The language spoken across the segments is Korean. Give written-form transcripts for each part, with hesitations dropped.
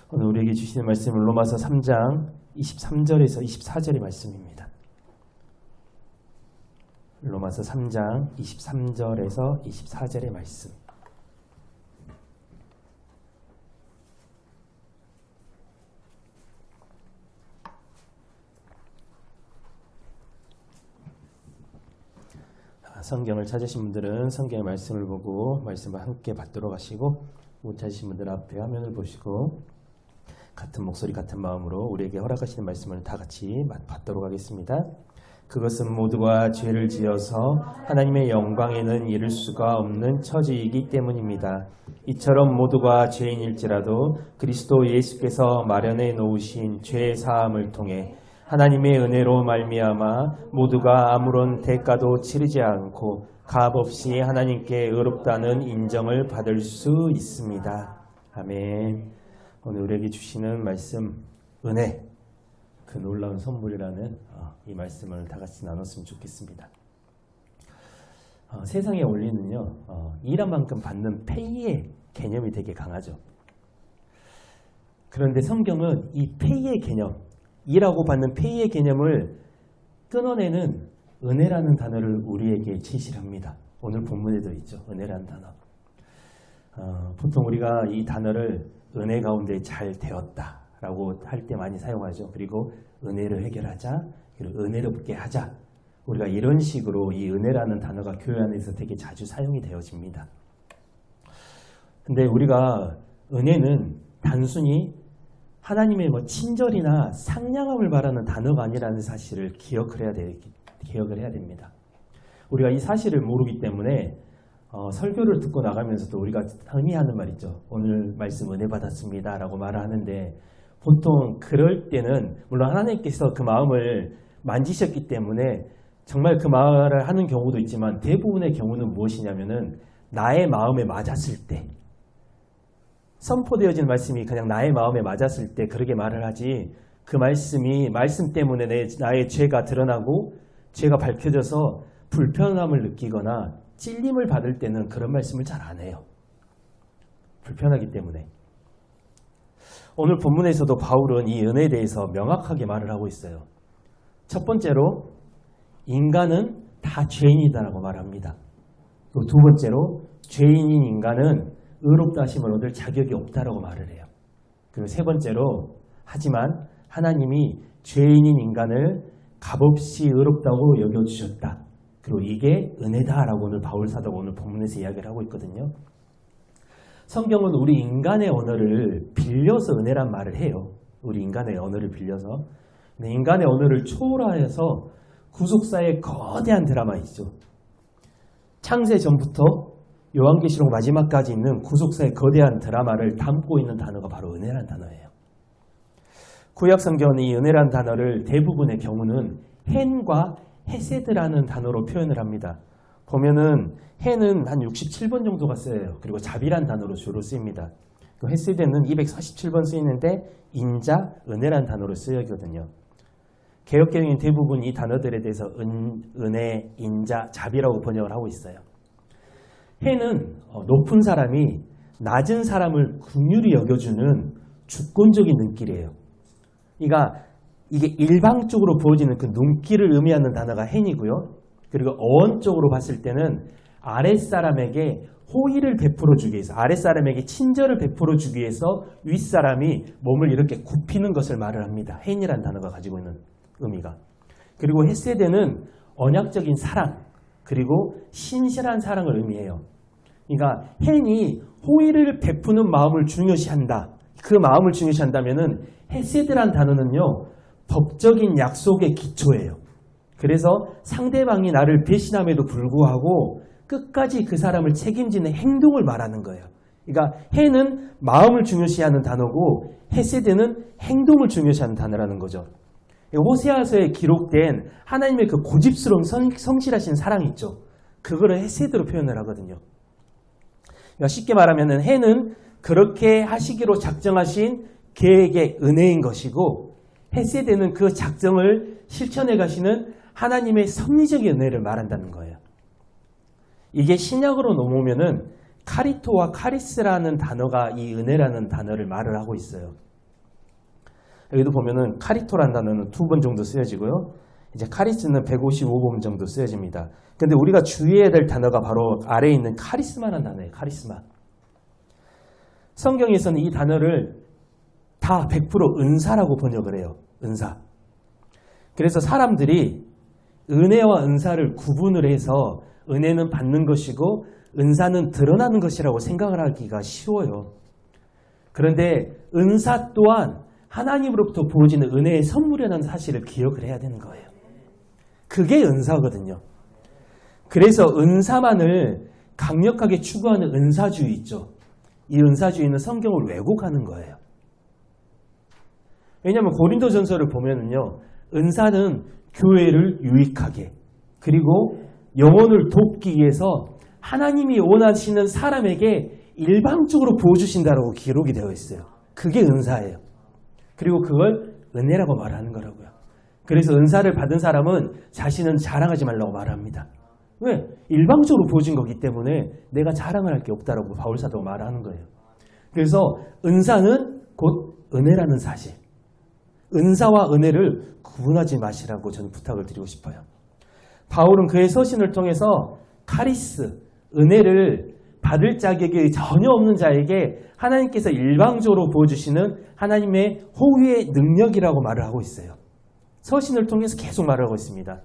오늘 우리에게 주시는 말씀은 로마서 3장 23절에서 24절의 말씀입니다. 로마서 3장 23절에서 24절의 말씀. 성경을 찾으신 분들은 성경의 말씀을 보고 말씀을 함께 받도록 하시고, 못 찾으신 분들 앞에 화면을 보시고 같은 목소리 같은 마음으로 우리에게 허락하시는 말씀을 다 같이 받도록 하겠습니다. 그것은 모두가 죄를 지어서 하나님의 영광에는 이를 수가 없는 처지이기 때문입니다. 이처럼 모두가 죄인일지라도 그리스도 예수께서 마련해 놓으신 죄 사함을 통해 하나님의 은혜로 말미암아 모두가 아무런 대가도 치르지 않고 값없이 하나님께 의롭다는 인정을 받을 수 있습니다. 아멘. 오늘 우리에게 주시는 말씀, 은혜, 그 놀라운 선물이라는 이 말씀을 다 같이 나눴으면 좋겠습니다. 세상의 원리는요, 일한 만큼 받는 페이의 개념이 되게 강하죠. 그런데 성경은 이 페이의 개념, 일하고 받는 페이의 개념을 끊어내는 은혜라는 단어를 우리에게 제시를 합니다. 오늘 본문에도 있죠. 은혜라는 단어. 보통 우리가 이 단어를 은혜 가운데 잘 되었다라고 할 때 많이 사용하죠. 그리고 은혜를 해결하자, 그리고 은혜롭게 하자. 우리가 이런 식으로 이 은혜라는 단어가 교회 안에서 되게 자주 사용이 되어집니다. 근데 우리가 은혜는 단순히 하나님의 친절이나 상냥함을 말하는 단어가 아니라는 사실을 기억을 해야 됩니다. 우리가 이 사실을 모르기 때문에 설교를 듣고 나가면서도 우리가 흔히 하는 말 있죠. 오늘 말씀 은혜 받았습니다 라고 말을 하는데, 보통 그럴 때는 물론 하나님께서 그 마음을 만지셨기 때문에 정말 그 말을 하는 경우도 있지만, 대부분의 경우는 무엇이냐면은 나의 마음에 맞았을 때, 선포되어진 말씀이 그냥 나의 마음에 맞았을 때 그렇게 말을 하지, 그 말씀 때문에 나의 죄가 드러나고 죄가 밝혀져서 불편함을 느끼거나 찔림을 받을 때는 그런 말씀을 잘 안 해요. 불편하기 때문에. 오늘 본문에서도 바울은 이 은혜에 대해서 명확하게 말을 하고 있어요. 첫 번째로 인간은 다 죄인이다라고 말합니다. 또 두 번째로 죄인인 인간은 의롭다 하심을 얻을 자격이 없다라고 말을 해요. 그리고 세 번째로, 하지만 하나님이 죄인인 인간을 값없이 의롭다고 여겨주셨다. 그리고 이게 은혜다라고 오늘 바울 사도가 오늘 본문에서 이야기를 하고 있거든요. 성경은 우리 인간의 언어를 빌려서 은혜란 말을 해요. 우리 인간의 언어를 빌려서. 근데 인간의 언어를 초월하여서 구속사의 거대한 드라마이죠. 창세 전부터 요한계시록 마지막까지 있는 구속사의 거대한 드라마를 담고 있는 단어가 바로 은혜란 단어예요. 구약 성경은 이 은혜란 단어를 대부분의 경우는 헨과 헤세드라는 단어로 표현을 합니다. 보면은 헨은 한 67번 정도가 쓰여요. 그리고 자비란 단어로 주로 쓰입니다. 또 헤세드는 247번 쓰이는데 인자, 은혜란 단어로 쓰여거든요. 개역개정인 대부분 이 단어들에 대해서 은혜, 인자, 자비라고 번역을 하고 있어요. 헨은 높은 사람이 낮은 사람을 긍휼히 여겨주는 주권적인 눈길이에요. 그러니까 이게 일방적으로 부어지는 그 눈길을 의미하는 단어가 헨이고요. 그리고 어원적으로 봤을 때는 아랫사람에게 호의를 베풀어주기 위해서, 아랫사람에게 친절을 베풀어주기 위해서 윗사람이 몸을 이렇게 굽히는 것을 말을 합니다. 헨이라는 단어가 가지고 있는 의미가. 그리고 헤세드는 언약적인 사랑, 그리고 신실한 사랑을 의미해요. 그러니까 헨이 호의를 베푸는 마음을 중요시한다. 그 마음을 중요시한다면은 헤세드란 단어는요, 법적인 약속의 기초예요. 그래서 상대방이 나를 배신함에도 불구하고 끝까지 그 사람을 책임지는 행동을 말하는 거예요. 그러니까 헨은 마음을 중요시하는 단어고 헤세드는 행동을 중요시하는 단어라는 거죠. 호세아서에 기록된 하나님의 그 고집스러운 성실하신 사랑이 있죠. 그거를 헤세드로 표현을 하거든요. 그러니까 쉽게 말하면 헨은 그렇게 하시기로 작정하신 계획의 은혜인 것이고, 헤세드는 그 작정을 실천해 가시는 하나님의 섭리적인 은혜를 말한다는 거예요. 이게 신약으로 넘어오면은 카리토와 카리스라는 단어가 이 은혜라는 단어를 말을 하고 있어요. 여기도 보면은 카리토라는 단어는 2번 정도 쓰여지고요. 이제 카리스는 155번 정도 쓰여집니다. 근데 우리가 주의해야 될 단어가 바로 아래에 있는 카리스마라는 단어예요. 카리스마. 성경에서는 이 단어를 다 100% 은사라고 번역을 해요. 은사. 그래서 사람들이 은혜와 은사를 구분을 해서 은혜는 받는 것이고 은사는 드러나는 것이라고 생각을 하기가 쉬워요. 그런데 은사 또한 하나님으로부터 부어지는 은혜의 선물이라는 사실을 기억을 해야 되는 거예요. 그게 은사거든요. 그래서 은사만을 강력하게 추구하는 은사주의 있죠. 이 은사주의는 성경을 왜곡하는 거예요. 왜냐하면 고린도전서를 보면은요, 은사는 교회를 유익하게 그리고 영혼을 돕기 위해서 하나님이 원하시는 사람에게 일방적으로 부어주신다라고 기록이 되어 있어요. 그게 은사예요. 그리고 그걸 은혜라고 말하는 거라고요. 그래서 은사를 받은 사람은 자신은 자랑하지 말라고 말합니다. 왜? 일방적으로 부어진 거기 때문에 내가 자랑을 할 게 없다라고 바울사도가 말하는 거예요. 그래서 은사는 곧 은혜라는 사실. 은사와 은혜를 구분하지 마시라고 저는 부탁을 드리고 싶어요. 바울은 그의 서신을 통해서 카리스, 은혜를 받을 자격이 전혀 없는 자에게 하나님께서 일방적으로 부어주시는 하나님의 호의의 능력이라고 말을 하고 있어요. 서신을 통해서 계속 말을 하고 있습니다.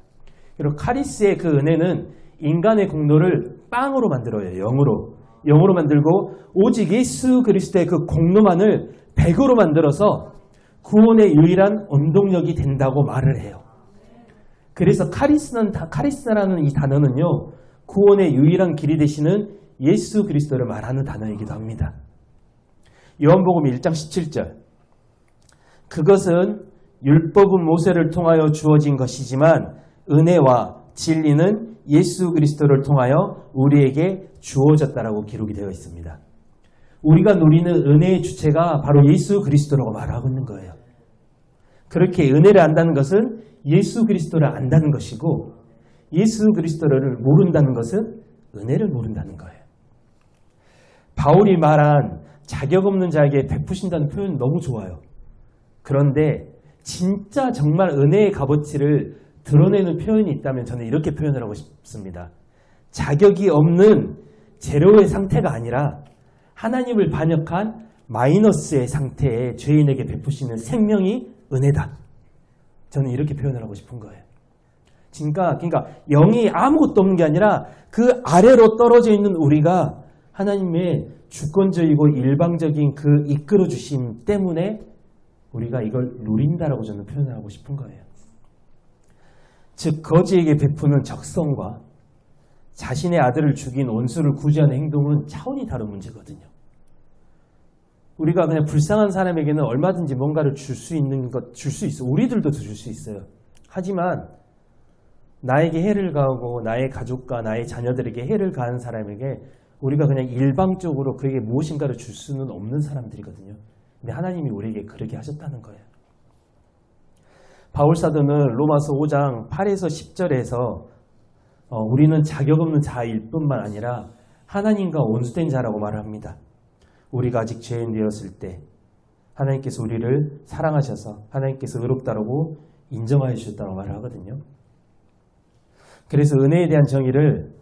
그리고 카리스의 그 은혜는 인간의 공로를 빵으로 만들어요. 영으로 만들고 오직 예수 그리스도의 그 공로만을 100으로 만들어서 구원의 유일한 원동력이 된다고 말을 해요. 그래서 카리스라는 이 단어는요, 구원의 유일한 길이 되시는 예수 그리스도를 말하는 단어이기도 합니다. 요한복음 1장 17절. 그것은 율법은 모세를 통하여 주어진 것이지만 은혜와 진리는 예수 그리스도를 통하여 우리에게 주어졌다라고 기록이 되어 있습니다. 우리가 누리는 은혜의 주체가 바로 예수 그리스도라고 말하고 있는 거예요. 그렇게 은혜를 안다는 것은 예수 그리스도를 안다는 것이고 예수 그리스도를 모른다는 것은 은혜를 모른다는 거예요. 바울이 말한 자격 없는 자에게 베푸신다는 표현 너무 좋아요. 그런데 진짜 정말 은혜의 값어치를 드러내는 표현이 있다면 저는 이렇게 표현을 하고 싶습니다. 자격이 없는 제로의 상태가 아니라 하나님을 반역한 마이너스의 상태의 죄인에게 베푸시는 생명이 은혜다. 저는 이렇게 표현을 하고 싶은 거예요. 그러니까 영이 아무것도 없는 게 아니라 그 아래로 떨어져 있는 우리가 하나님의 주권적이고 일방적인 그 이끌어 주심 때문에 우리가 이걸 누린다라고 저는 표현을 하고 싶은 거예요. 즉 거지에게 베푸는 적성과 자신의 아들을 죽인 원수를 구제하는 행동은 차원이 다른 문제거든요. 우리가 그냥 불쌍한 사람에게는 얼마든지 뭔가를 줄 수 있는 것 줄 수 있어. 우리들도 줄 수 있어요. 하지만 나에게 해를 가하고 나의 가족과 나의 자녀들에게 해를 가한 사람에게 우리가 그냥 일방적으로 그에게 무엇인가를 줄 수는 없는 사람들이거든요. 근데 하나님이 우리에게 그렇게 하셨다는 거예요. 바울사도는 로마서 5장 8에서 10절에서 우리는 자격 없는 자일 뿐만 아니라 하나님과 원수된 자라고 말을 합니다. 우리가 아직 죄인 되었을 때 하나님께서 우리를 사랑하셔서 하나님께서 의롭다라고 인정하여 주셨다고 말을 하거든요. 그래서 은혜에 대한 정의를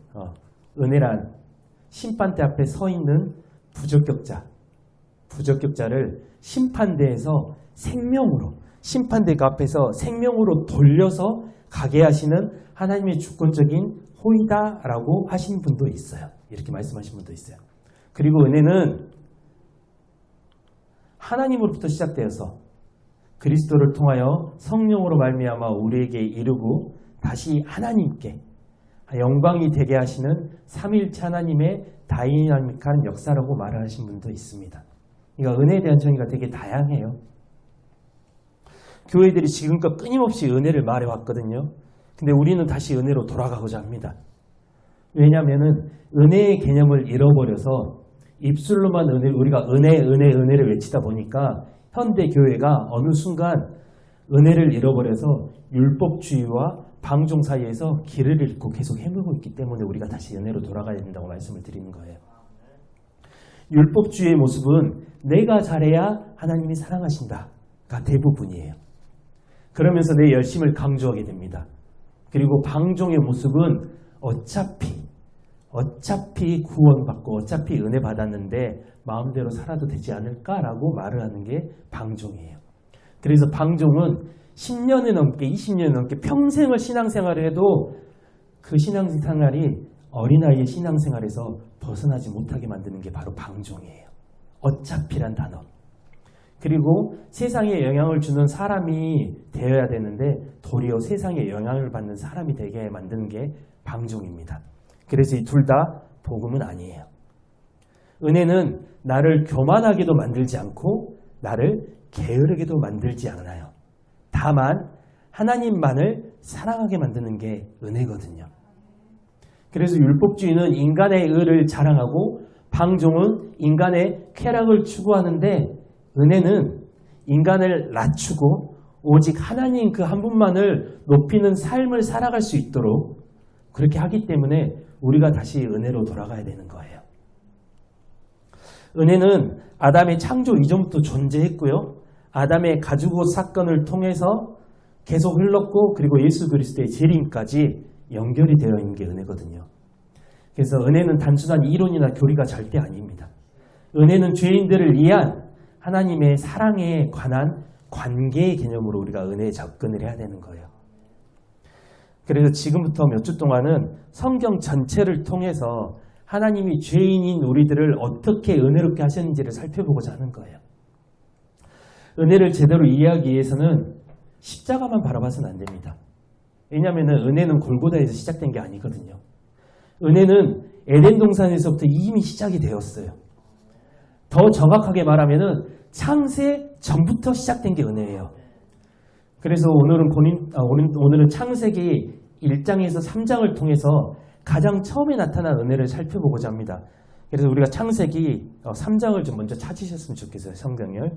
은혜란 심판대 앞에 서 있는 부적격자를 심판대에서 생명으로 심판대 앞에서 생명으로 돌려서 가게 하시는 하나님의 주권적인 호의다라고 하신 분도 있어요. 이렇게 말씀하신 분도 있어요. 그리고 은혜는 하나님으로부터 시작되어서 그리스도를 통하여 성령으로 말미암아 우리에게 이르고 다시 하나님께 영광이 되게 하시는 삼위일체 하나님의 다이나믹한 역사라고 말을 하신 분도 있습니다. 그러니까 은혜에 대한 정의가 되게 다양해요. 교회들이 지금껏 끊임없이 은혜를 말해왔거든요. 근데 우리는 다시 은혜로 돌아가고자 합니다. 왜냐하면 은혜의 개념을 잃어버려서 입술로만 우리가 은혜를 외치다 보니까 현대 교회가 어느 순간 은혜를 잃어버려서 율법주의와 방종 사이에서 길을 잃고 계속 헤매고 있기 때문에 우리가 다시 은혜로 돌아가야 된다고 말씀을 드리는 거예요. 율법주의의 모습은 내가 잘해야 하나님이 사랑하신다. 대부분이에요. 그러면서 내 열심을 강조하게 됩니다. 그리고 방종의 모습은 어차피 구원받고 어차피 은혜 받았는데 마음대로 살아도 되지 않을까라고 말을 하는 게 방종이에요. 그래서 방종은 10년이 넘게 20년이 넘게 평생을 신앙생활을 해도 그 신앙생활이 어린아이의 신앙생활에서 벗어나지 못하게 만드는 게 바로 방종이에요. 어차피란 단어. 그리고 세상에 영향을 주는 사람이 되어야 되는데 도리어 세상에 영향을 받는 사람이 되게 만드는 게 방종입니다. 그래서 이 둘 다 복음은 아니에요. 은혜는 나를 교만하게도 만들지 않고 나를 게으르게도 만들지 않아요. 다만 하나님만을 사랑하게 만드는 게 은혜거든요. 그래서 율법주의는 인간의 의를 자랑하고 방종은 인간의 쾌락을 추구하는데 은혜는 인간을 낮추고 오직 하나님 그 한 분만을 높이는 삶을 살아갈 수 있도록 그렇게 하기 때문에 우리가 다시 은혜로 돌아가야 되는 거예요. 은혜는 아담의 창조 이전부터 존재했고요. 아담의 가죽옷 사건을 통해서 계속 흘렀고 그리고 예수 그리스도의 재림까지 연결이 되어 있는 게 은혜거든요. 그래서 은혜는 단순한 이론이나 교리가 절대 아닙니다. 은혜는 죄인들을 위한 하나님의 사랑에 관한 관계의 개념으로 우리가 은혜에 접근을 해야 되는 거예요. 그래서 지금부터 몇 주 동안은 성경 전체를 통해서 하나님이 죄인인 우리들을 어떻게 은혜롭게 하셨는지를 살펴보고자 하는 거예요. 은혜를 제대로 이해하기 위해서는 십자가만 바라봐서는 안 됩니다. 왜냐하면 은혜는 골고다에서 시작된 게 아니거든요. 은혜는 에덴 동산에서부터 이미 시작이 되었어요. 더 정확하게 말하면 창세 전부터 시작된 게 은혜예요. 그래서 오늘은 창세기 1장에서 3장을 통해서 가장 처음에 나타난 은혜를 살펴보고자 합니다. 그래서 우리가 창세기 3장을 좀 먼저 찾으셨으면 좋겠어요. 성경을.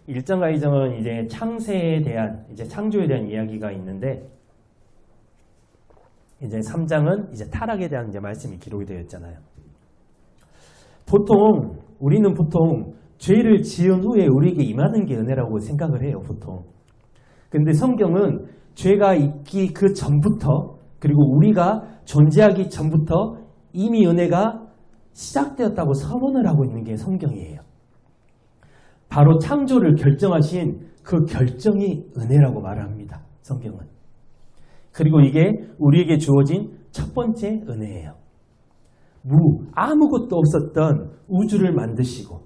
1장과 2장은 이제 창세에 대한, 이제 창조에 대한 이야기가 있는데, 이제 3장은 이제 타락에 대한 이제 말씀이 기록이 되어 있잖아요. 우리는 보통 죄를 지은 후에 우리에게 임하는 게 은혜라고 생각을 해요, 보통. 근데 성경은 죄가 있기 그 전부터, 그리고 우리가 존재하기 전부터 이미 은혜가 시작되었다고 선언을 하고 있는 게 성경이에요. 바로 창조를 결정하신 그 결정이 은혜라고 말을 합니다, 성경은. 그리고 이게 우리에게 주어진 첫 번째 은혜예요. 아무것도 없었던 우주를 만드시고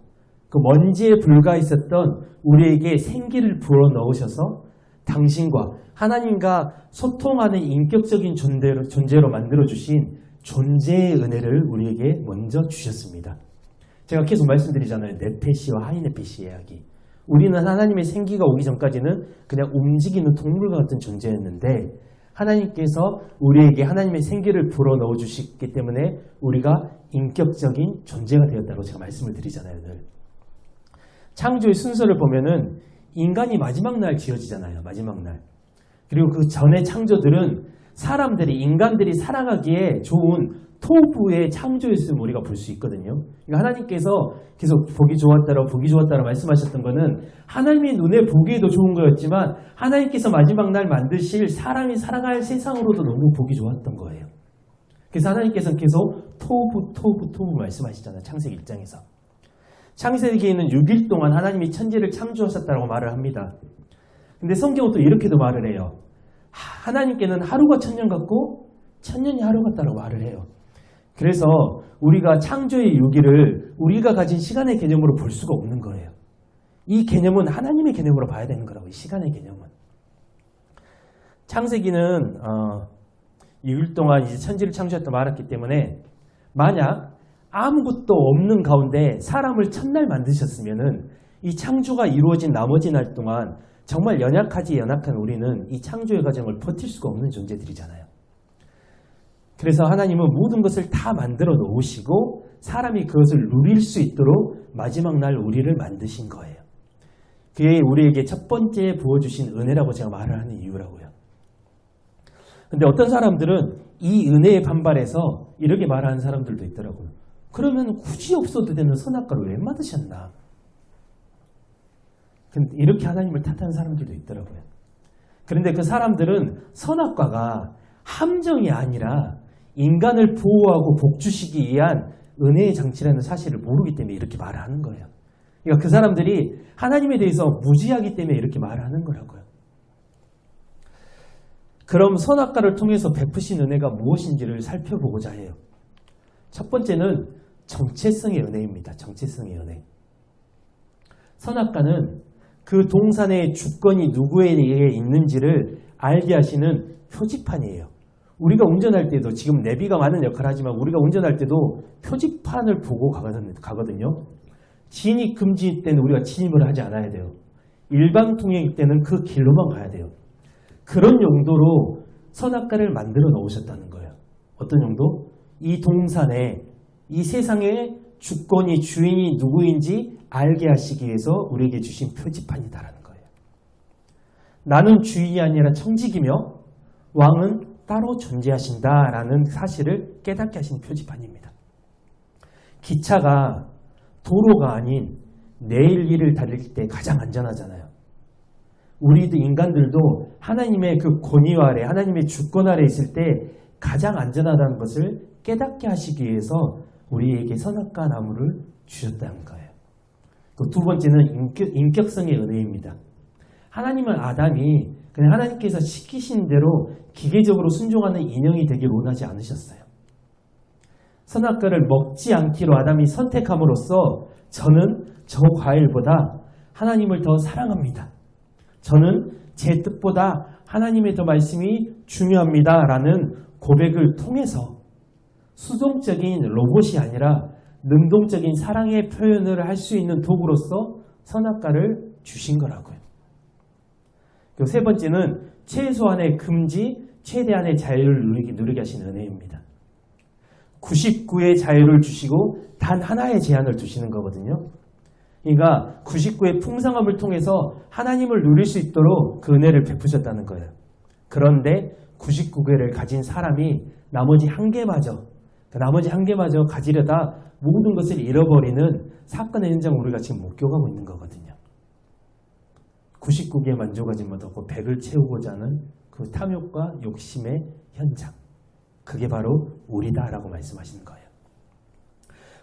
그 먼지에 불과했었던 우리에게 생기를 불어넣으셔서 당신과 하나님과 소통하는 인격적인 존재로 만들어주신 존재의 은혜를 우리에게 먼저 주셨습니다. 제가 계속 말씀드리잖아요. 네페시와 하이네페시 이야기. 우리는 하나님의 생기가 오기 전까지는 그냥 움직이는 동물과 같은 존재였는데 하나님께서 우리에게 하나님의 생기를 불어넣어 주셨기 때문에 우리가 인격적인 존재가 되었다고 제가 말씀을 드리잖아요. 늘. 창조의 순서를 보면은 인간이 마지막 날 지어지잖아요. 마지막 날. 그리고 그 전의 창조들은 인간들이 살아가기에 좋은 토부의 창조였음을 우리가 볼 수 있거든요. 그러니까 하나님께서 계속 보기 좋았다라고 말씀하셨던 것은 하나님의 눈에 보기에도 좋은 거였지만 하나님께서 마지막 날 만드실 사람이 살아갈 세상으로도 너무 보기 좋았던 거예요. 그래서 하나님께서는 계속 토부 말씀하시잖아요. 창세기 1장에서. 창세기에는 6일 동안 하나님이 천지를 창조하셨다고 말을 합니다. 근데 성경은 또 이렇게도 말을 해요. 하나님께는 하루가 천년 같고 천년이 하루 같다고 말을 해요. 그래서 우리가 창조의 6일을 우리가 가진 시간의 개념으로 볼 수가 없는 거예요. 이 개념은 하나님의 개념으로 봐야 되는 거라고요. 시간의 개념은. 창세기는 6일 동안 이제 천지를 창조했다 말했기 때문에 만약 아무것도 없는 가운데 사람을 첫날 만드셨으면은 이 창조가 이루어진 나머지 날 동안 정말 연약한 우리는 이 창조의 과정을 버틸 수가 없는 존재들이잖아요. 그래서 하나님은 모든 것을 다 만들어 놓으시고 사람이 그것을 누릴 수 있도록 마지막 날 우리를 만드신 거예요. 그게 우리에게 첫 번째 부어주신 은혜라고 제가 말을 하는 이유라고요. 근데 어떤 사람들은 이 은혜에 반발해서 이렇게 말하는 사람들도 있더라고요. 그러면 굳이 없어도 되는 선악과를 왜 만드셨나? 근데 이렇게 하나님을 탓하는 사람들도 있더라고요. 그런데 그 사람들은 선악과가 함정이 아니라 인간을 보호하고 복주시기 위한 은혜의 장치라는 사실을 모르기 때문에 이렇게 말을 하는 거예요. 그러니까 그 사람들이 하나님에 대해서 무지하기 때문에 이렇게 말을 하는 거라고요. 그럼 선악과를 통해서 베푸신 은혜가 무엇인지를 살펴보고자 해요. 첫 번째는 정체성의 은혜입니다. 정체성의 은혜. 선악과는 그 동산의 주권이 누구에게 있는지를 알게 하시는 표지판이에요. 우리가 운전할 때도 지금 내비가 많은 역할을 하지만 우리가 운전할 때도 표지판을 보고 가거든요. 진입 금지 때는 우리가 진입을 하지 않아야 돼요. 일반 통행 때는 그 길로만 가야 돼요. 그런 용도로 선악과를 만들어 놓으셨다는 거예요. 어떤 용도? 이 동산에 이 세상의 주권이 주인이 누구인지 알게 하시기 위해서 우리에게 주신 표지판이다라는 거예요. 나는 주인이 아니라 청직이며 왕은 따로 존재하신다라는 사실을 깨닫게 하신 표지판입니다. 기차가 도로가 아닌 내일길을 달릴 때 가장 안전하잖아요. 우리도 인간들도 하나님의 그 권위 아래, 하나님의 주권 아래 있을 때 가장 안전하다는 것을 깨닫게 하시기 위해서 우리에게 선악과 나무를 주셨다는 거예요. 그 두 번째는 인격성의 은혜입니다. 하나님은 아담이 그냥 하나님께서 시키신 대로 기계적으로 순종하는 인형이 되길 원하지 않으셨어요. 선악과를 먹지 않기로 아담이 선택함으로써 저는 저 과일보다 하나님을 더 사랑합니다. 저는 제 뜻보다 하나님의 더 말씀이 중요합니다. 라는 고백을 통해서 수동적인 로봇이 아니라 능동적인 사랑의 표현을 할 수 있는 도구로서 선악과를 주신 거라고요. 그리고 세 번째는 최소한의 금지, 최대한의 자유를 누리게 하신 은혜입니다. 99의 자유를 주시고 단 하나의 제한을 두시는 거거든요. 그러니까 99의 풍성함을 통해서 하나님을 누릴 수 있도록 그 은혜를 베푸셨다는 거예요. 그런데 99개를 가진 사람이 나머지 한 개마저 가지려다 모든 것을 잃어버리는 사건의 현장을 우리가 지금 목격하고 있는 거거든요. 99개에 만족하지 못하고 100을 채우고자 하는 그 탐욕과 욕심의 현장. 그게 바로 우리다라고 말씀하시는 거예요.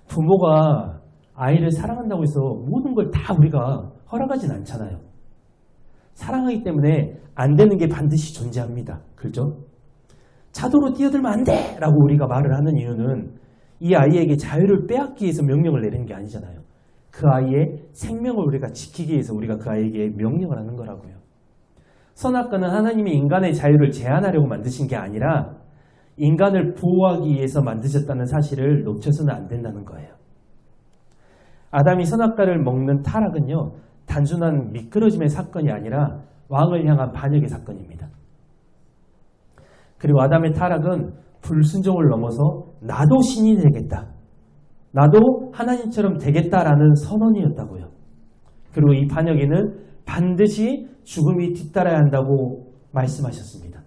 부모가 아이를 사랑한다고 해서 모든 걸 다 우리가 허락하진 않잖아요. 사랑하기 때문에 안 되는 게 반드시 존재합니다. 그렇죠? 차도로 뛰어들면 안 돼! 라고 우리가 말을 하는 이유는 이 아이에게 자유를 빼앗기 위해서 명령을 내리는 게 아니잖아요. 그 아이의 생명을 우리가 지키기 위해서 우리가 그 아이에게 명령을 하는 거라고요. 선악과는 하나님이 인간의 자유를 제한하려고 만드신 게 아니라 인간을 보호하기 위해서 만드셨다는 사실을 놓쳐서는 안 된다는 거예요. 아담이 선악과를 먹는 타락은요, 단순한 미끄러짐의 사건이 아니라 왕을 향한 반역의 사건입니다. 그리고 아담의 타락은 불순종을 넘어서 나도 신이 되겠다. 나도 하나님처럼 되겠다라는 선언이었다고요. 그리고 이 반역에는 반드시 죽음이 뒤따라야 한다고 말씀하셨습니다.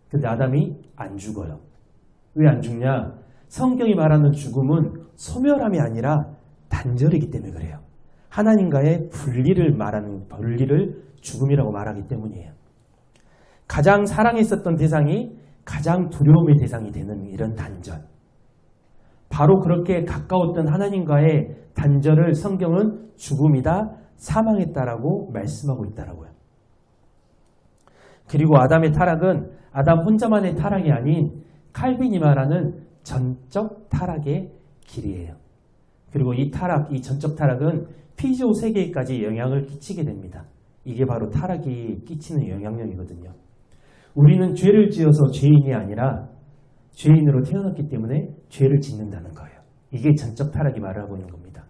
근데 아담이 안 죽어요. 왜 안 죽냐? 성경이 말하는 죽음은 소멸함이 아니라 단절이기 때문에 그래요. 하나님과의 분리를 죽음이라고 말하기 때문이에요. 가장 사랑했었던 대상이 가장 두려움의 대상이 되는 이런 단절. 바로 그렇게 가까웠던 하나님과의 단절을 성경은 죽음이다, 사망했다라고 말씀하고 있다라고요. 그리고 아담의 타락은 아담 혼자만의 타락이 아닌 칼빈이 말하는 전적 타락의 길이에요. 그리고 이 타락, 이 전적 타락은 피조 세계까지 영향을 끼치게 됩니다. 이게 바로 타락이 끼치는 영향력이거든요. 우리는 죄를 지어서 죄인이 아니라 죄인으로 태어났기 때문에 죄를 짓는다는 거예요. 이게 전적 타락이 말하고 있는 겁니다.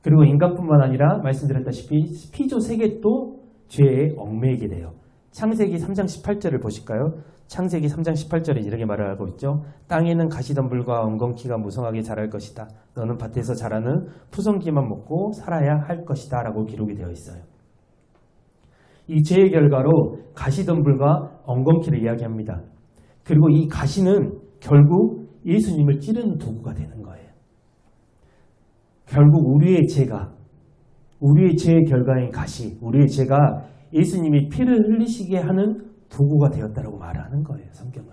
그리고 인간뿐만 아니라 말씀드렸다시피 피조 세계도 죄에 얽매이게 돼요. 창세기 3장 18절을 보실까요? 창세기 3장 18절에 이렇게 말을 하고 있죠. 땅에는 가시덤불과 엉겅퀴가 무성하게 자랄 것이다. 너는 밭에서 자라는 푸성기만 먹고 살아야 할 것이다 라고 기록이 되어 있어요. 이 죄의 결과로 가시덤불과 엉겅퀴를 이야기합니다. 그리고 이 가시는 결국 예수님을 찌르는 도구가 되는 거예요. 결국 우리의 죄가 우리의 죄의 결과인 가시, 우리의 죄가 예수님이 피를 흘리시게 하는 도구가 되었다라고 말하는 거예요. 성경은.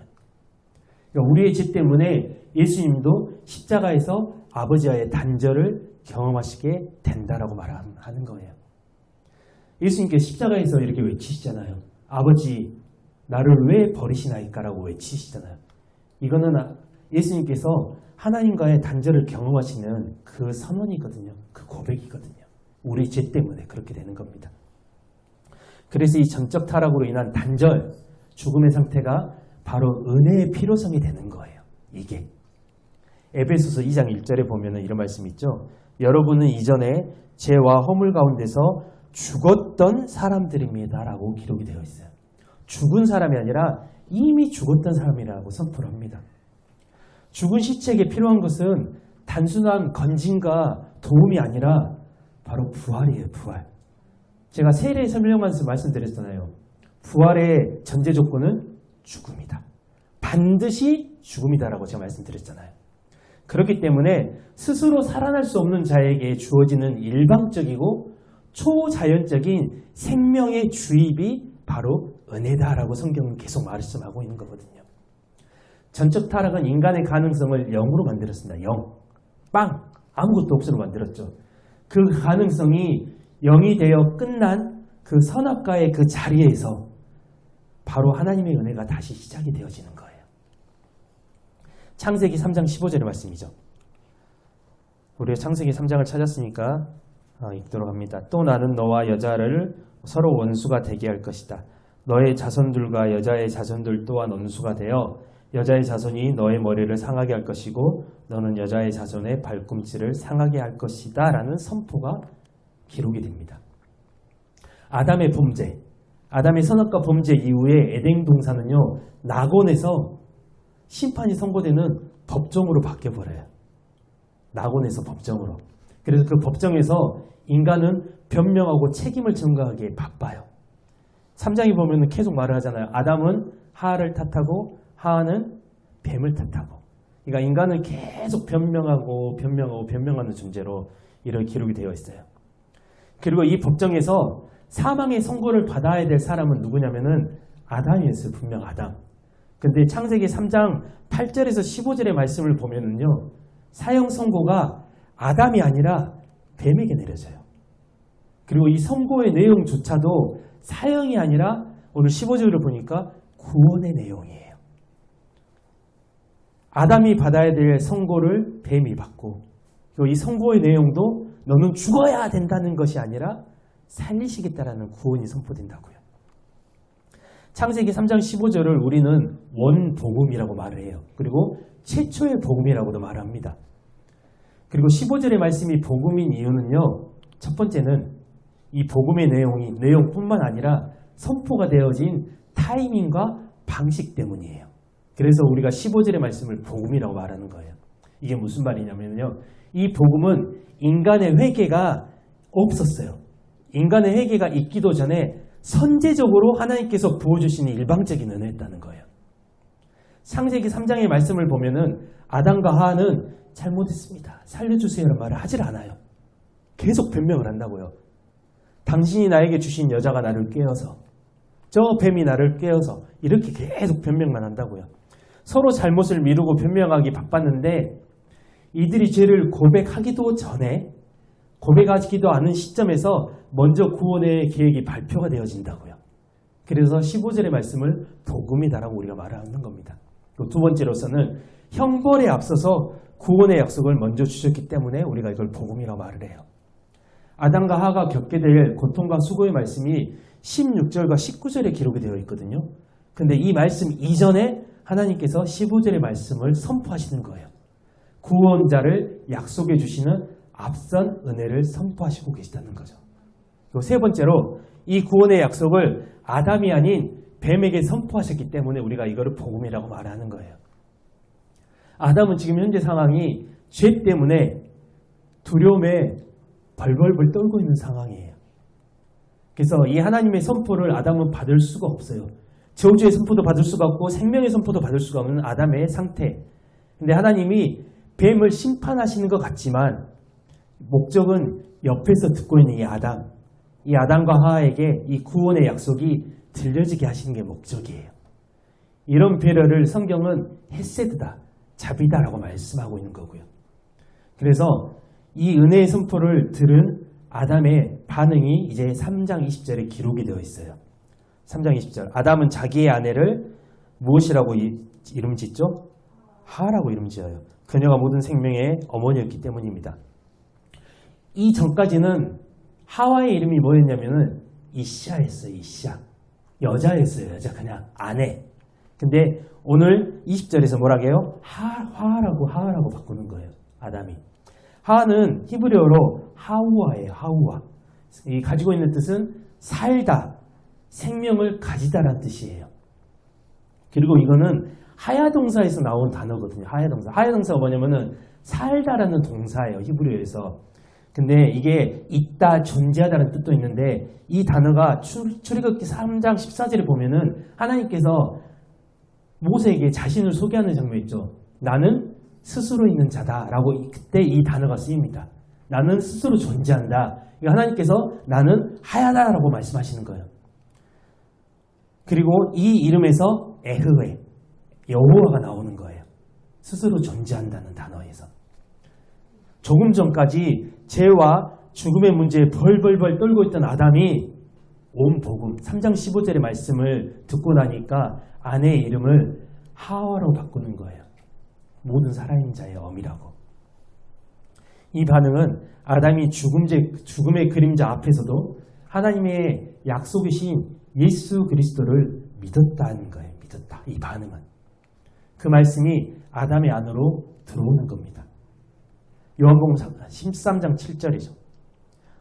그러니까 우리의 죄 때문에 예수님도 십자가에서 아버지와의 단절을 경험하시게 된다라고 말하는 거예요. 예수님께 십자가에서 이렇게 외치시잖아요. 아버지, 나를 왜 버리시나이까라고 외치시잖아요. 이거는 예수님께서 하나님과의 단절을 경험하시는 그 선언이거든요. 그 고백이거든요. 우리 죄 때문에 그렇게 되는 겁니다. 그래서 이 전적 타락으로 인한 단절, 죽음의 상태가 바로 은혜의 필요성이 되는 거예요. 이게. 에베소서 2장 1절에 보면 이런 말씀이 있죠. 여러분은 이전에 죄와 허물 가운데서 죽었던 사람들입니다. 라고 기록이 되어 있어요. 죽은 사람이 아니라 이미 죽었던 사람이라고 선포를 합니다. 죽은 시체에게 필요한 것은 단순한 건진과 도움이 아니라 바로 부활이에요. 부활. 제가 세례 설명하면서 말씀드렸잖아요. 부활의 전제 조건은 죽음이다. 반드시 죽음이다라고 제가 말씀드렸잖아요. 그렇기 때문에 스스로 살아날 수 없는 자에게 주어지는 일방적이고 초자연적인 생명의 주입이 바로 은혜다라고 성경은 계속 말씀하고 있는 거거든요. 전적 타락은 인간의 가능성을 0으로 만들었습니다. 0. 빵! 아무것도 없으로 만들었죠. 그 가능성이 0이 되어 끝난 그 선악과의 그 자리에서 바로 하나님의 은혜가 다시 시작이 되어지는 거예요. 창세기 3장 15절의 말씀이죠. 우리가 창세기 3장을 찾았으니까 읽도록 합니다. 또 나는 너와 여자를 서로 원수가 되게 할 것이다. 너의 자손들과 여자의 자손들 또한 원수가 되어 여자의 자손이 너의 머리를 상하게 할 것이고 너는 여자의 자손의 발꿈치를 상하게 할 것이다 라는 선포가 기록이 됩니다. 아담의 범죄, 아담의 선악과 범죄 이후에 에덴 동산은요, 낙원에서 심판이 선고되는 법정으로 바뀌어버려요. 낙원에서 법정으로. 그래서 그 법정에서 인간은 변명하고 책임을 전가하기에 바빠요. 3장에 보면 계속 말을 하잖아요. 아담은 하와를 탓하고 하와는 뱀을 탓하고. 그러니까 인간은 계속 변명하는 존재로 이런 기록이 되어 있어요. 그리고 이 법정에서 사망의 선고를 받아야 될 사람은 누구냐면은 아담이었어요. 분명 아담. 근데 창세기 3장 8절에서 15절의 말씀을 보면은요, 사형 선고가 아담이 아니라 뱀에게 내려져요. 그리고 이 선고의 내용조차도 사형이 아니라 오늘 15절을 보니까 구원의 내용이에요. 아담이 받아야 될 선고를 뱀이 받고, 그리고 이 선고의 내용도 너는 죽어야 된다는 것이 아니라 살리시겠다라는 구원이 선포된다고요. 창세기 3장 15절을 우리는 원복음이라고 말을 해요. 그리고 최초의 복음이라고도 말합니다. 그리고 15절의 말씀이 복음인 이유는요, 첫 번째는 이 복음의 내용뿐만 아니라 선포가 되어진 타이밍과 방식 때문이에요. 그래서 우리가 15절의 말씀을 복음이라고 말하는 거예요. 이게 무슨 말이냐면요, 이 복음은 인간의 회개가 없었어요. 인간의 회개가 있기도 전에 선제적으로 하나님께서 부어주시는 일방적인 은혜였다는 거예요. 창세기 3장의 말씀을 보면은 아담과 하와는 잘못했습니다, 살려주세요라는 말을 하질 않아요. 계속 변명을 한다고요. 당신이 나에게 주신 여자가 나를 꿰어서, 저 뱀이 나를 꿰어서, 이렇게 계속 변명만 한다고요. 서로 잘못을 미루고 변명하기 바빴는데 이들이 죄를 고백하기도 전에, 고백하기도 않은 시점에서 먼저 구원의 계획이 발표가 되어진다고요. 그래서 15절의 말씀을 복음이다라고 우리가 말하는 겁니다. 두 번째로서는 형벌에 앞서서 구원의 약속을 먼저 주셨기 때문에 우리가 이걸 복음이라고 말을 해요. 아담과 하와가 겪게 될 고통과 수고의 말씀이 16절과 19절에 기록이 되어 있거든요. 근데 이 말씀 이전에 하나님께서 15절의 말씀을 선포하시는 거예요. 구원자를 약속해 주시는 앞선 은혜를 선포하시고 계시다는 거죠. 그리고 세 번째로 이 구원의 약속을 아담이 아닌 뱀에게 선포하셨기 때문에 우리가 이거를 복음이라고 말하는 거예요. 아담은 지금 현재 상황이 죄 때문에 두려움에 벌벌벌 떨고 있는 상황이에요. 그래서 이 하나님의 선포를 아담은 받을 수가 없어요. 저주의 선포도 받을 수가 없고 생명의 선포도 받을 수가 없는 아담의 상태. 근데 하나님이 뱀을 심판하시는 것 같지만 목적은 옆에서 듣고 있는 이 아담과 하와에게 이 구원의 약속이 들려지게 하시는 게 목적이에요. 이런 배려를 성경은 헤세드다, 자비다라고 말씀하고 있는 거고요. 그래서 이 은혜의 선포를 들은 아담의 반응이 이제 3장 20절에 기록이 되어 있어요. 3장 20절. 아담은 자기의 아내를 무엇이라고 이름 짓죠? 하라고 이름 지어요. 그녀가 모든 생명의 어머니였기 때문입니다. 이 전까지는 하와의 이름이 뭐였냐면은 이샤였어요. 이샤. 여자였어요. 여자. 그냥 아내. 근데 오늘 20절에서 뭐라고 해요? 하하라고 바꾸는 거예요. 아담이. 하는 히브리어로 하우아예요. 하우아. 이 가지고 있는 뜻은 살다, 생명을 가지다라는 뜻이에요. 그리고 이거는 하야동사에서 나온 단어거든요. 하야동사. 하야동사가 뭐냐면은 살다라는 동사예요. 히브리어에서. 근데 이게 있다, 존재하다라는 뜻도 있는데 이 단어가 출애굽기 3장 14절에 보면은 하나님께서 모세에게 자신을 소개하는 장면 있죠. 나는 스스로 있는 자다라고 그때 이 단어가 쓰입니다. 나는 스스로 존재한다. 하나님께서 나는 하야다라고 말씀하시는 거예요. 그리고 이 이름에서 에흐웨, 여호와가 나오는 거예요. 스스로 존재한다는 단어에서. 조금 전까지 죄와 죽음의 문제에 벌벌벌 떨고 있던 아담이 온 복음 3장 15절의 말씀을 듣고 나니까 아내의 이름을 하와로 바꾸는 거예요. 모든 살아있는 자의 어미라고. 이 반응은 아담이 죽음의 그림자 앞에서도 하나님의 약속이신 예수 그리스도를 믿었다는 거예요. 믿었다. 이 반응은. 그 말씀이 아담의 안으로 들어오는 겁니다. 요한복음 13장 7절이죠.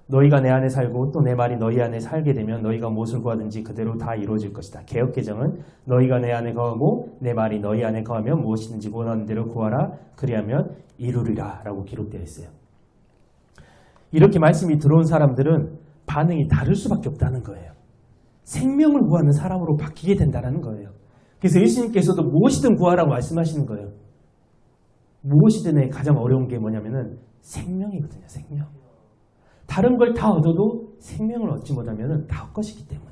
너희가 내 안에 살고 또 내 말이 너희 안에 살게 되면 너희가 무엇을 구하든지 그대로 다 이루어질 것이다. 개역개정은 너희가 내 안에 거하고 내 말이 너희 안에 거하면 무엇이든지 원하는 대로 구하라. 그리하면 이루리라 라고 기록되어 있어요. 이렇게 말씀이 들어온 사람들은 반응이 다를 수밖에 없다는 거예요. 생명을 구하는 사람으로 바뀌게 된다는 거예요. 그래서 예수님께서도 무엇이든 구하라고 말씀하시는 거예요. 무엇이든 가장 어려운 게 뭐냐면은 생명이거든요. 생명. 다른 걸 다 얻어도 생명을 얻지 못하면 다 헛것이기 때문에.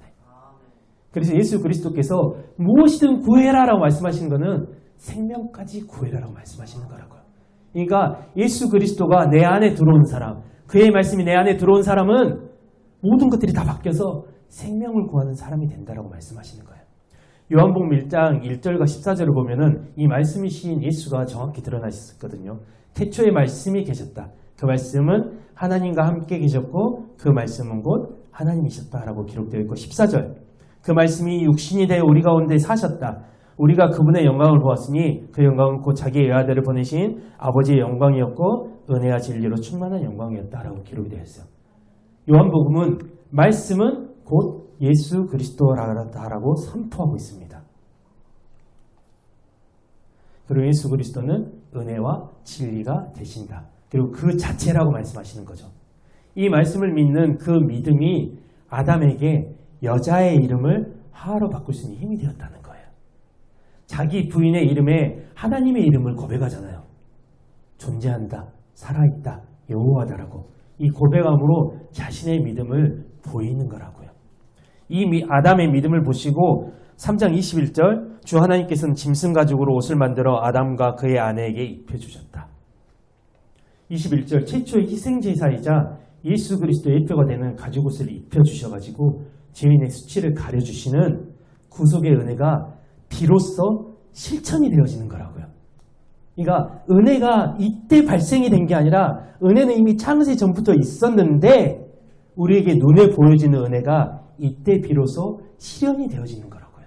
그래서 예수 그리스도께서 무엇이든 구해라라고 말씀하시는 거는 생명까지 구해라라고 말씀하시는 거라고요. 그러니까 예수 그리스도가 내 안에 들어온 사람, 그의 말씀이 내 안에 들어온 사람은 모든 것들이 다 바뀌어서 생명을 구하는 사람이 된다라고 말씀하시는 거예요. 요한복음 1장 1절과 14절을 보면은 이 말씀이신 예수가 정확히 드러나셨거든요. 태초에 말씀이 계셨다. 그 말씀은 하나님과 함께 계셨고 그 말씀은 곧 하나님이셨다라고 기록되어 있고 14절. 그 말씀이 육신이 되어 우리 가운데 사셨다. 우리가 그분의 영광을 보았으니 그 영광은 곧 자기의 외아들을 보내신 아버지의 영광이었고 은혜와 진리로 충만한 영광이었다라고 기록이 되어 있어요. 요한복음은 말씀은 곧 예수 그리스도라고 선포하고 있습니다. 그리고 예수 그리스도는 은혜와 진리가 되신다. 그리고 그 자체라고 말씀하시는 거죠. 이 말씀을 믿는 그 믿음이 아담에게 여자의 이름을 하와로 바꿀 수 있는 힘이 되었다는 거예요. 자기 부인의 이름에 하나님의 이름을 고백하잖아요. 존재한다, 살아있다, 여호와다라고. 이 고백함으로 자신의 믿음을 보이는 거라고요. 이 아담의 믿음을 보시고 3장 21절 주 하나님께서는 짐승 가죽으로 옷을 만들어 아담과 그의 아내에게 입혀주셨다. 21절 최초의 희생제사이자 예수 그리스도의 예표가 되는 가죽옷을 입혀주셔가지고 죄인의 수치를 가려주시는 구속의 은혜가 비로소 실천이 되어지는 거라고요. 그러니까 은혜가 이때 발생이 된 게 아니라 은혜는 이미 창세 전부터 있었는데 우리에게 눈에 보여지는 은혜가 이때 비로소 실현이 되어지는 거라고요.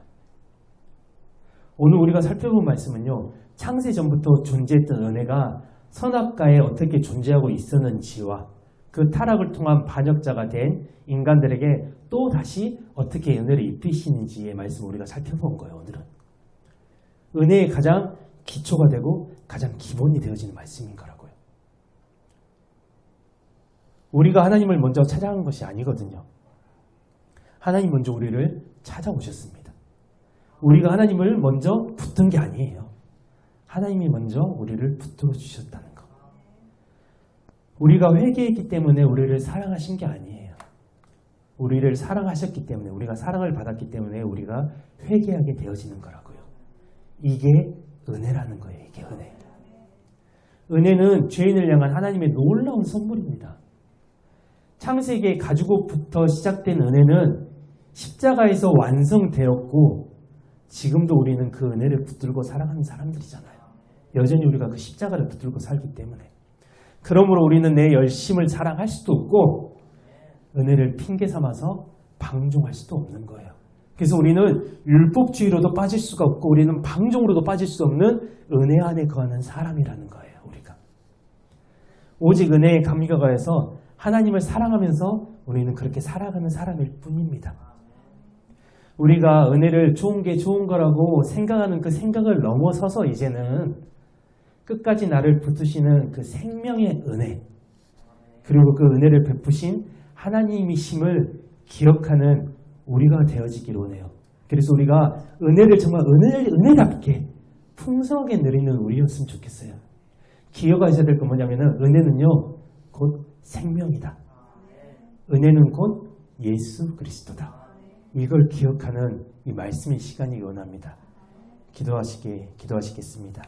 오늘 우리가 살펴본 말씀은요. 창세 전부터 존재했던 은혜가 선악과에 어떻게 존재하고 있었는지와 그 타락을 통한 반역자가 된 인간들에게 또 다시 어떻게 은혜를 입히시는지의 말씀을 우리가 살펴본 거예요. 오늘은. 은혜의 가장 기초가 되고 가장 기본이 되어지는 말씀인 거라고요. 우리가 하나님을 먼저 찾아간 것이 아니거든요. 하나님 먼저 우리를 찾아오셨습니다. 우리가 하나님을 먼저 붙든 게 아니에요. 하나님이 먼저 우리를 붙들어 주셨다는 거. 우리가 회개했기 때문에 우리를 사랑하신 게 아니에요. 우리를 사랑하셨기 때문에, 우리가 사랑을 받았기 때문에 우리가 회개하게 되어지는 거라고요. 이게 은혜라는 거예요. 이게 은혜. 은혜는 죄인을 향한 하나님의 놀라운 선물입니다. 창세기의 가죽옷부터 시작된 은혜는 십자가에서 완성되었고 지금도 우리는 그 은혜를 붙들고 살아가는 사람들이잖아요. 여전히 우리가 그 십자가를 붙들고 살기 때문에. 그러므로 우리는 내 열심을 자랑할 수도 없고 은혜를 핑계 삼아서 방종할 수도 없는 거예요. 그래서 우리는 율법주의로도 빠질 수가 없고 우리는 방종으로도 빠질 수 없는 은혜 안에 거하는 사람이라는 거예요. 우리가. 오직 은혜에 감격하여서 하나님을 사랑하면서 우리는 그렇게 살아가는 사람일 뿐입니다. 우리가 은혜를 좋은 게 좋은 거라고 생각하는 그 생각을 넘어서서 이제는 끝까지 나를 붙드시는 그 생명의 은혜, 그리고 그 은혜를 베푸신 하나님이심을 기억하는 우리가 되어지기로 원해요. 그래서 우리가 은혜를 정말 은혜답게 풍성하게 누리는 우리였으면 좋겠어요. 기억하셔야 될 건 뭐냐면은 은혜는요 곧 생명이다. 은혜는 곧 예수 그리스도다. 이걸 기억하는 이 말씀의 시간이 원합니다. 기도하시겠습니다.